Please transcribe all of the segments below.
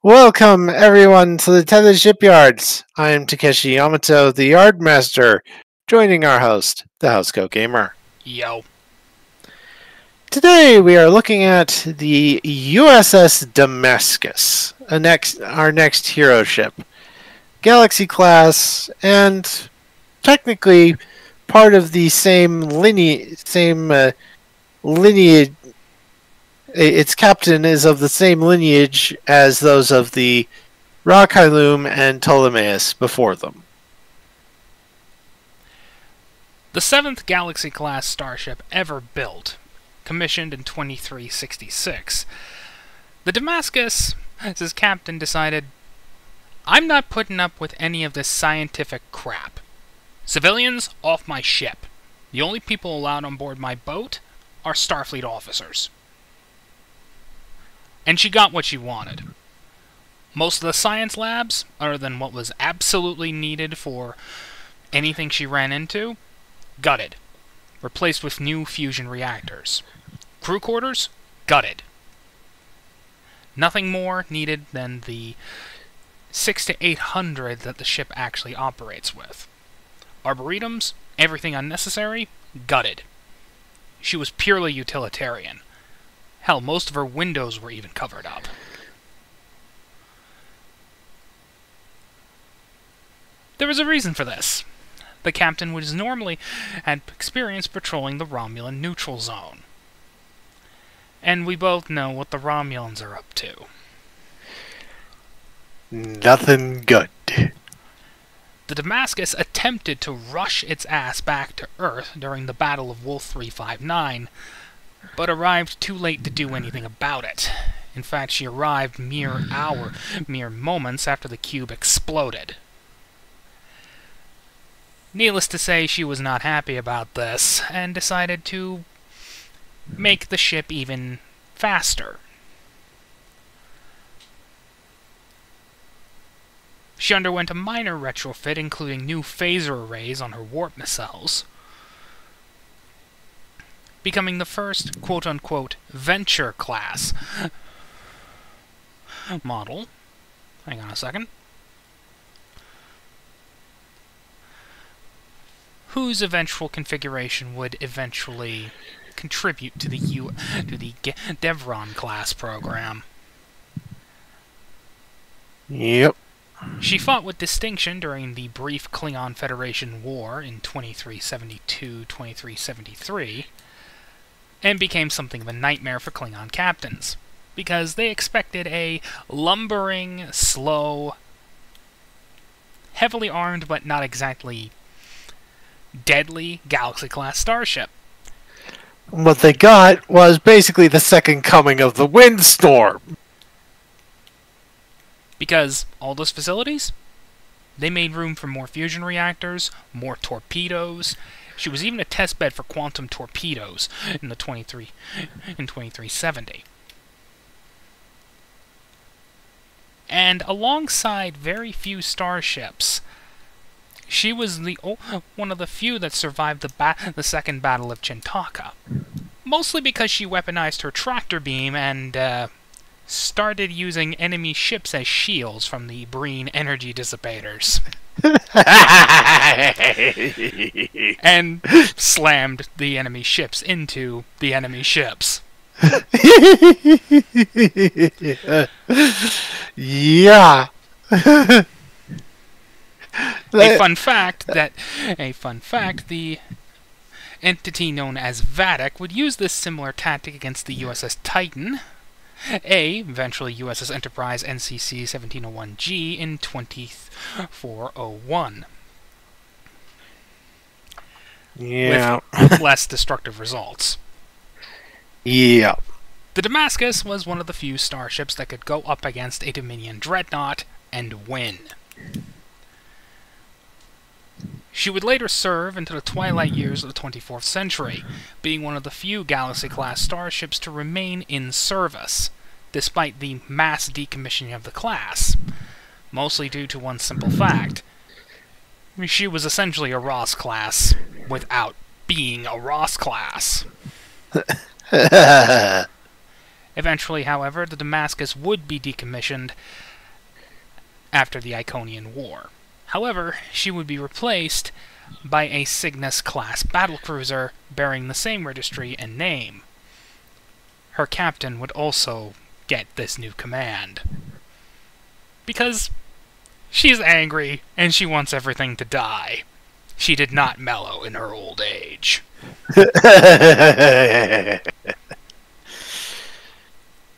Welcome, everyone, to the Tethys Shipyards. I am Takeshi Yamato, the Yardmaster, joining our host, the Housecoat Gamer. Yo. Today, we are looking at the USS Damascus, our next hero ship. Galaxy class, and technically part of the same lineage. Its captain is of the same lineage as those of the Rakhailum and Ptolemaeus before them. The 7th Galaxy-class starship ever built, commissioned in 2366. The Damascus, as his captain, decided, I'm not putting up with any of this scientific crap. Civilians, off my ship. The only people allowed on board my boat are Starfleet officers. And she got what she wanted. Most of the science labs, other than what was absolutely needed for anything she ran into, gutted. Replaced with new fusion reactors. Crew quarters, gutted. Nothing more needed than the 600 to 800 that the ship actually operates with. Arboretums, everything unnecessary, gutted. She was purely utilitarian. Hell, most of her windows were even covered up. There was a reason for this. The captain was normally had experience patrolling the Romulan neutral zone. And we both know what the Romulans are up to. Nothing good. The Damascus attempted to rush its ass back to Earth during the Battle of Wolf 359, but arrived too late to do anything about it. In fact, she arrived mere moments after the cube exploded. Needless to say, she was not happy about this, and decided to make the ship even faster. She underwent a minor retrofit, including new phaser arrays on her warp missiles, becoming the first quote-unquote venture class model. Hang on a second. Whose eventual configuration would eventually contribute to the Devron class program. Yep. She fought with distinction during the brief Klingon Federation War in 2372-2373, and became something of a nightmare for Klingon captains, because they expected a lumbering, slow, heavily armed but not exactly deadly Galaxy-class starship. What they got was basically the second coming of the windstorm. Because all those facilities, they made room for more fusion reactors, more torpedoes. She was even a test bed for quantum torpedoes in 2370. And alongside very few starships, she was one of the few that survived the Second Battle of Chintaka. Mostly because she weaponized her tractor beam and started using enemy ships as shields from the Breen energy dissipators. And slammed the enemy ships into the enemy ships. Yeah. A fun fact, the entity known as Vatic would use this similar tactic against the USS Titan, eventually USS Enterprise NCC 1701G in 2401. Yeah. With less destructive results. Yeah. The Damascus was one of the few starships that could go up against a Dominion dreadnought and win. She would later serve into the twilight years of the 24th century, being one of the few Galaxy-class starships to remain in service, despite the mass decommissioning of the class, mostly due to one simple fact. She was essentially a Ross class, without being a Ross class. Eventually, however, the Damascus would be decommissioned after the Iconian War. However, she would be replaced by a Cygnus-class battlecruiser bearing the same registry and name. Her captain would also get this new command. Because she's angry and she wants everything to die. She did not mellow in her old age.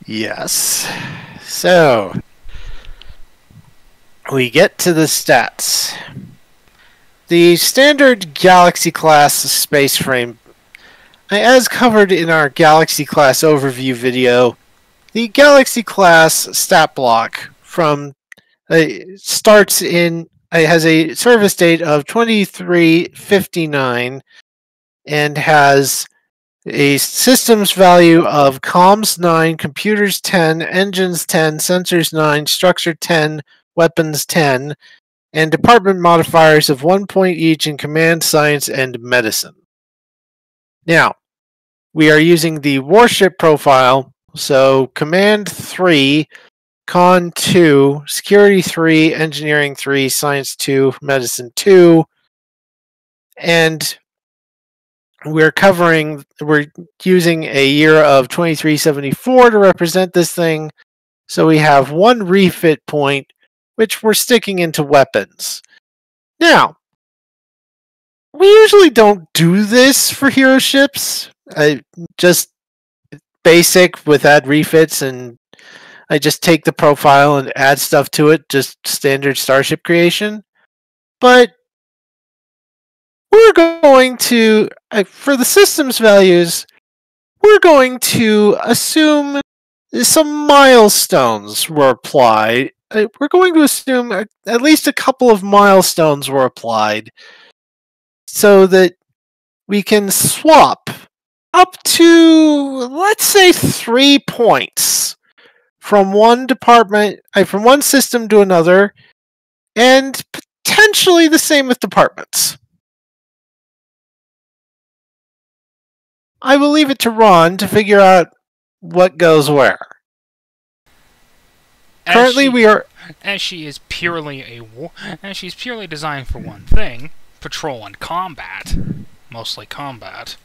Yes. So, we get to the stats. The standard Galaxy-class space frame, as covered in our Galaxy-class overview video, the Galaxy-class stat block starts in... It has a service date of 2359 and has a systems value of comms 9, computers 10, engines 10, sensors 9, structure 10, weapons 10, and department modifiers of 1 point each in command, science, and medicine. Now, we are using the warship profile, so command 3, con 2, security 3, engineering 3, science 2, medicine 2, and we're using a year of 2374 to represent this thing, so we have 1 refit point, which we're sticking into weapons. Now, we usually don't do this for hero ships, just basic with add refits, and I just take the profile and add stuff to it, just standard starship creation. But we're going to, for the systems values, we're going to assume some milestones were applied. We're going to assume at least a couple of milestones were applied so that we can swap up to, let's say, 3 points from one department, from one system to another, and potentially the same with departments. I will leave it to Ron to figure out what goes where. As she's purely designed for one thing, patrol and combat, mostly combat.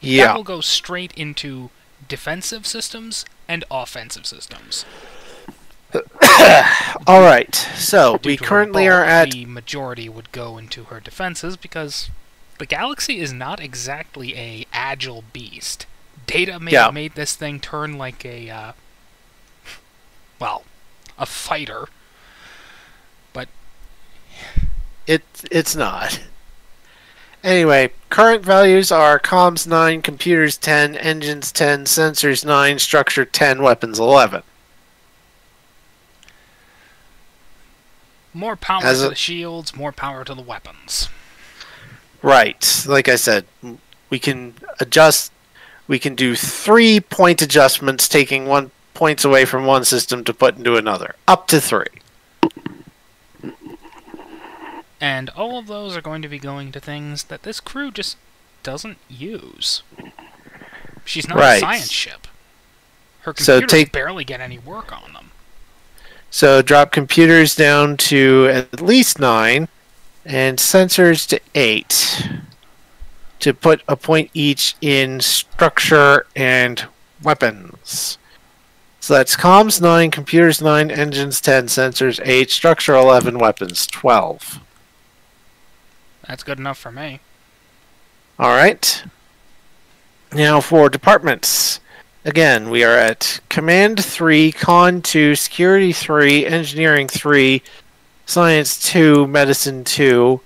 Yeah. That will go straight into defensive systems and offensive systems. All right. So we currently are at the majority would go into her defenses because the Galaxy is not exactly a agile beast. Data may have made this thing turn like a fighter, but it's not. Anyway, current values are comms 9, computers 10, engines 10, sensors 9, structure 10, weapons 11. More power to the shields, more power to the weapons. Right. Like I said, we can adjust. We can do 3 point adjustments, taking 1 points away from one system to put into another. Up to 3. And all of those are going to be going to things that this crew just doesn't use. She's not a science ship. Her computers barely get any work on them. So drop computers down to at least 9, and sensors to 8, to put a point each in structure and weapons. So that's comms 9, computers 9, engines 10, sensors 8, structure 11, weapons 12. That's good enough for me. Alright. Now for departments. Again, we are at Command 3, Con 2, Security 3, Engineering 3, Science 2, Medicine 2,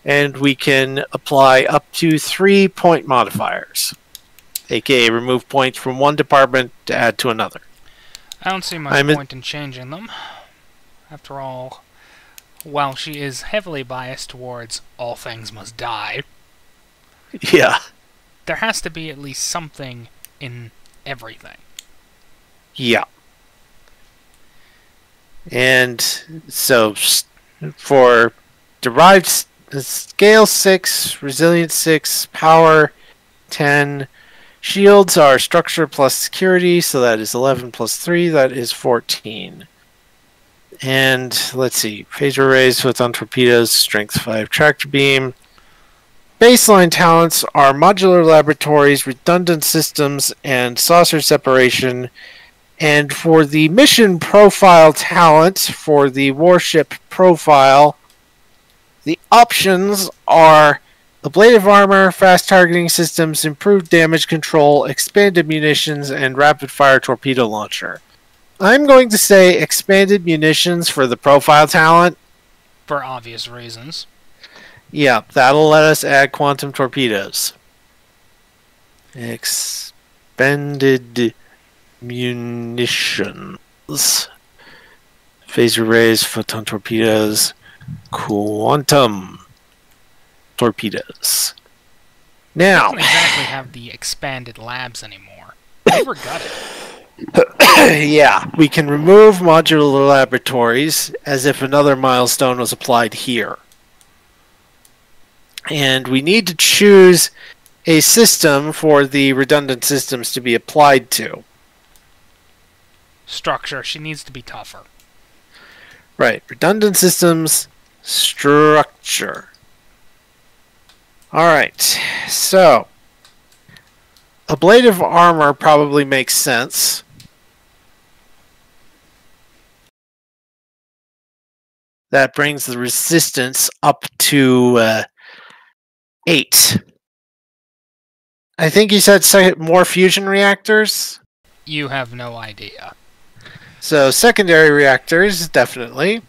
and we can apply up to 3 point modifiers, aka remove points from one department to add to another. I don't see much point in changing them. After all, while she is heavily biased towards all things must die, yeah, there has to be at least something in everything. Yeah. And so for derived scale 6, resilience 6, power 10, shields are structure plus security, so that is 11 plus 3, that is 14. And let's see. Phaser arrays, photon torpedoes, strength 5 tractor beam. Baseline talents are modular laboratories, redundant systems, and saucer separation. And for the mission profile talent, for the warship profile, the options are ablative armor, fast targeting systems, improved damage control, expanded munitions, and rapid fire torpedo launcher. I'm going to say expanded munitions for the profile talent. For obvious reasons. Yeah, that'll let us add quantum torpedoes. Expanded munitions. Phaser rays, photon torpedoes, quantum torpedoes. Now, Doesn't exactly have the expanded labs anymore. Never got it. yeah, we can remove modular laboratories as if another milestone was applied here. And we need to choose a system for the redundant systems to be applied to. Structure. She needs to be tougher. Right, redundant systems, structure. Alright, so ablative armor probably makes sense. That brings the resistance up to 8. I think you said more fusion reactors? You have no idea. So secondary reactors, definitely.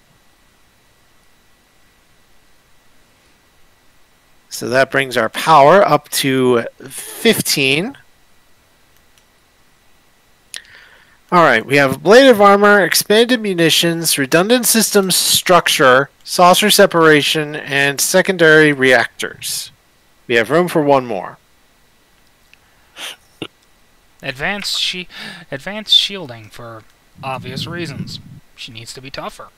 So that brings our power up to 15. Alright, we have ablative armor, expanded munitions, redundant systems structure, saucer separation, and secondary reactors. We have room for one more. Advanced shielding for obvious reasons. She needs to be tougher.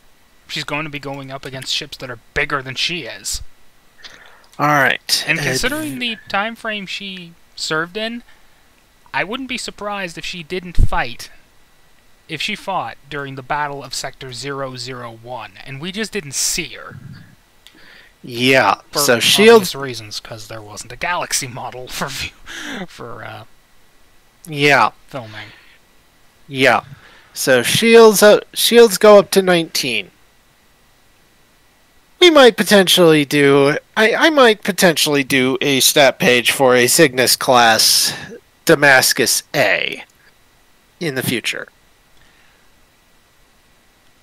She's going to be going up against ships that are bigger than she is. Alright. And considering the time frame she served in, I wouldn't be surprised if she didn't fight. If she fought during the Battle of Sector 001, and we just didn't see her. Yeah, for so obvious reasons, because there wasn't a Galaxy model for yeah, filming. Yeah, so shields go up to 19. We might potentially do. I might potentially do a stat page for a Cygnus class Damascus A in the future.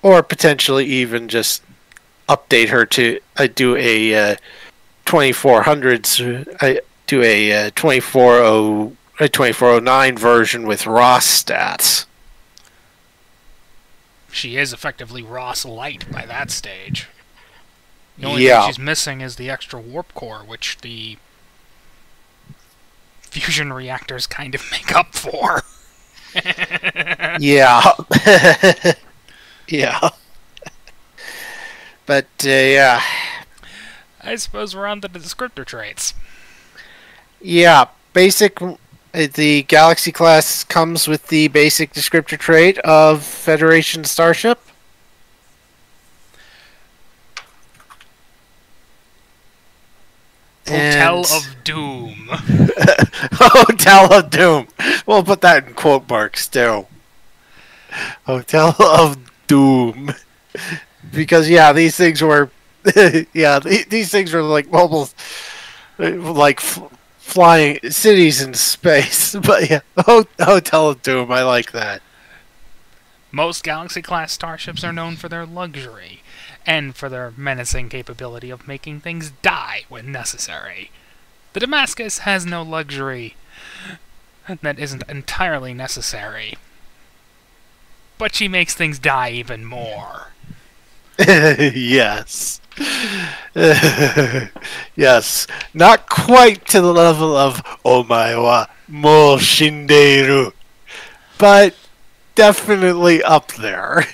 Or potentially even just update her to do a 2400s. I do a 2409 version with Ross stats. She is effectively Ross Light by that stage. The only thing she's missing is the extra warp core, which the fusion reactors kind of make up for. Yeah. Yeah. But, yeah. I suppose we're on to the descriptor traits. Yeah, the Galaxy class comes with the basic descriptor trait of Federation Starship. Hotel of Doom. Hotel of Doom. We'll put that in quote marks, too. Hotel of Doom. Because, yeah, these things were... yeah, these things were like mobile... like flying cities in space. But, yeah, Hotel of Doom, I like that. Most Galaxy-class starships are known for their luxury, and for their menacing capability of making things die when necessary. The Damascus has no luxury that isn't entirely necessary. But she makes things die even more. Yes. Yes. Not quite to the level of Omae wa mo shindeiru, but definitely up there.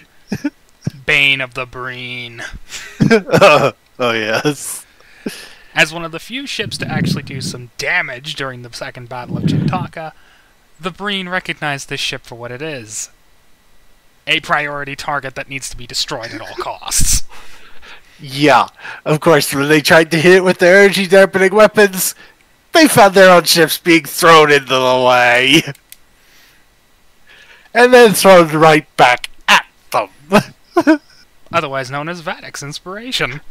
Bane of the Breen. Oh, yes. As one of the few ships to actually do some damage during the Second Battle of Chitaka, the Breen recognized this ship for what it is. a priority target that needs to be destroyed at all costs. Yeah, of course, when they tried to hit it with their energy dampening weapons, they found their own ships being thrown into the way. And then thrown right back at them. Otherwise known as Vadek's inspiration.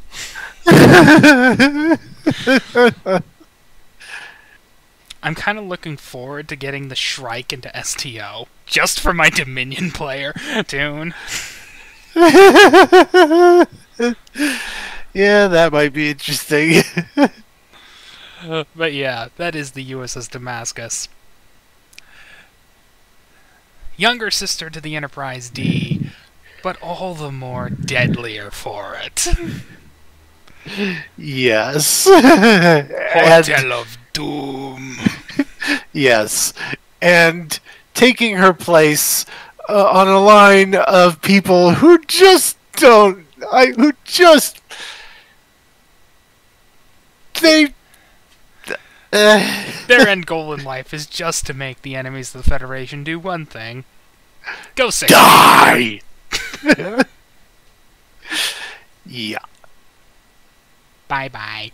I'm kind of looking forward to getting the Shrike into STO, just for my Dominion player tune. Yeah, that might be interesting. But yeah, that is the USS Damascus. Younger sister to the Enterprise D, but all the more deadlier for it. Yes. Hotel of Doom. Yes. And taking her place on a line of people who just don't... Their end goal in life is just to make the enemies of the Federation do one thing. Go save die! Yeah. Bye-bye.